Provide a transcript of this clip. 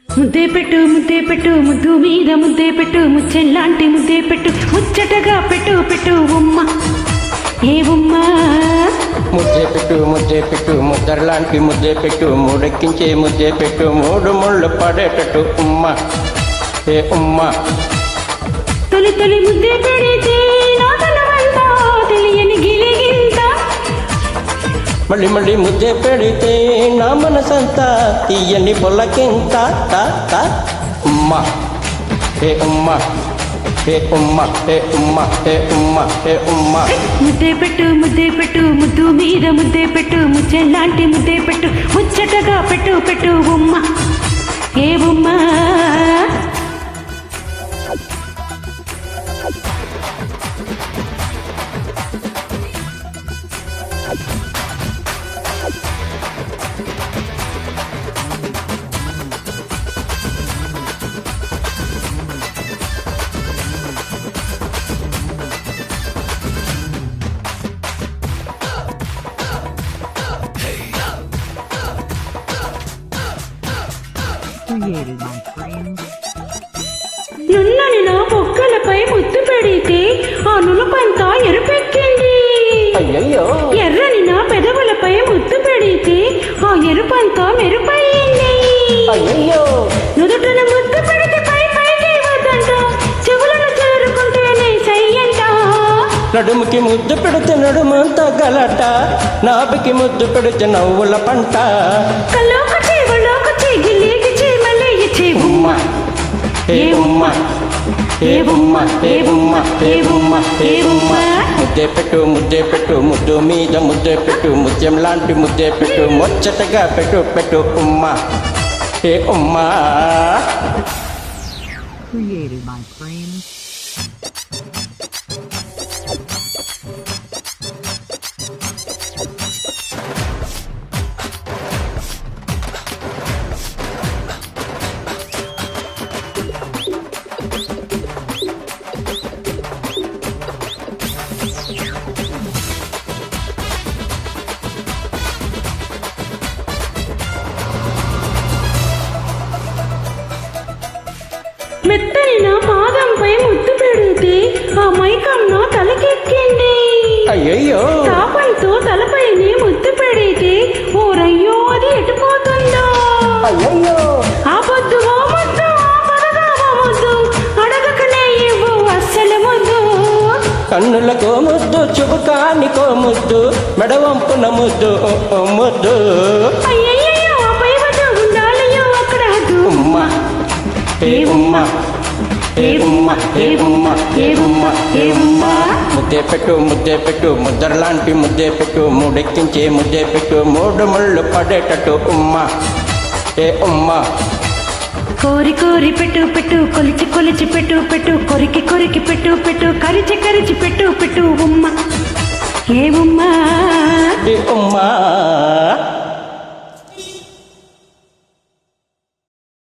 ముద్దే పెట్టు ముద్దే పెట్టు ముద్దు మీద ముద్దే పెట్టు ముచ్చెల్లాంటి ముద్దే పెట్టు ముచ్చటగా పెట్టు పెట్టు ఉమ్మ ఏ ఉమ్మ. ముద్దే పెట్టు ముద్దర్లాంటి ముద్దే పెట్టు మూడెక్కించే ముద్దే పెట్టు మూడు ముళ్ళు పడేటట్టు ఉమ్మ ఏ ఉమ్మ. తొలి తొలి ముద్దే పెడితే నాదనవంతా తెలియని గిలిగింత మళ్ళీ మళ్ళీ ముద్దే పెడితే నా మనసంతా తీయని పొల్లకింత ఉమ్మ ఏ ఉమ్మ ఏ ఉమ్మ ఏ ఉమ్మ ఏ ఉమ్మ ఏ ఉమ్మ. ముద్దే పెట్టు ముద్దు మీద ముద్దే పెట్టు ముచ్చెల్లాంటి ముద్దే పెట్టు ముచ్చటగా పెట్టు పెట్టు ఉమ్మ ఏ ఉమ్మ. నున్నని నా బొక్కలపై ముద్దు పెడితే ఆ నునుపంతా ఎరుపెక్కింది. ఎర్రని నా పెదవులపై ముద్దు పెడితే ఆ ఎరుపంతా మెరుపయ్యింది. నుదుటన ముద్దు పెడితే పైకి వద్దంట చెవులను చేరుకుంటేనే సయ్యంట. నడుముకి ముద్దు పెడితే నడుమంతా గలట నాభికి ముద్దు పెడితే నవ్వుల పంట. కల్లోకచి ఒళ్ళోకచి గిల్లిగిచి మళ్ళీ ఇచ్చి ఉమ్మ ఏ ఉమ్మ ఏ ఉమ్మ ఏ ఉమ్మ ఏ ఉమ్మ ఏ ఉమ్మ. ముద్దే పెట్టు ముద్దు మీద ముద్దే పెట్టు ముత్యం లాంటి ముద్దే పెట్టు ముచ్చటగా పెట్టు పెట్టు ఉమ్మ ఏ ఉమ్మ. Created by Frame. మెత్తని నా పాదంపై ముద్దు పెడితే ఆ మైకం నా తలకెక్కింది. అయ్యయ్యో తాపంతో తలపైనే ముద్దు పెడితే ఓ రయ్యో అది ఎటుపోతుందో. అయ్యయ్యో ఆ పొద్దు ఓ ముద్దు ఆ పదగా ఓ ముద్దు అడగకనే ఇవ్వు అస్సలు ముద్దు. కన్నులకో ముద్దు చుబుకానికో ముద్దు మెడవంపున ముద్దు ముద్దు. అయ్యయ్యో ఆ పై వద్దు ఉండాలయ్యో అక్కడ ఉమ్మ ఏ ఉమ్మ ఏ ఉమ్మ ఏ ఉమ్మ ఏ ఉమ్మ ఏ ఉమ్మ. ముద్దే పెట్టు ముద్దర్లాంటి ముద్దే పెట్టు మూడెక్కించే ముద్దే పెట్టు మూడు ముళ్ళు పడేటట్టు ఉమ్మ ఏ ఉమ్మ. కోరి కోరి పెట్టు పెట్టు కొలిచి కొలిచి పెట్టు పెట్టు కొరికి కొరికి పెట్టు పెట్టు కరిచి కరిచి పెట్టు పెట్టు ఉమ్మ ఏ ఉమ్మ ఏ ఉమ్మ.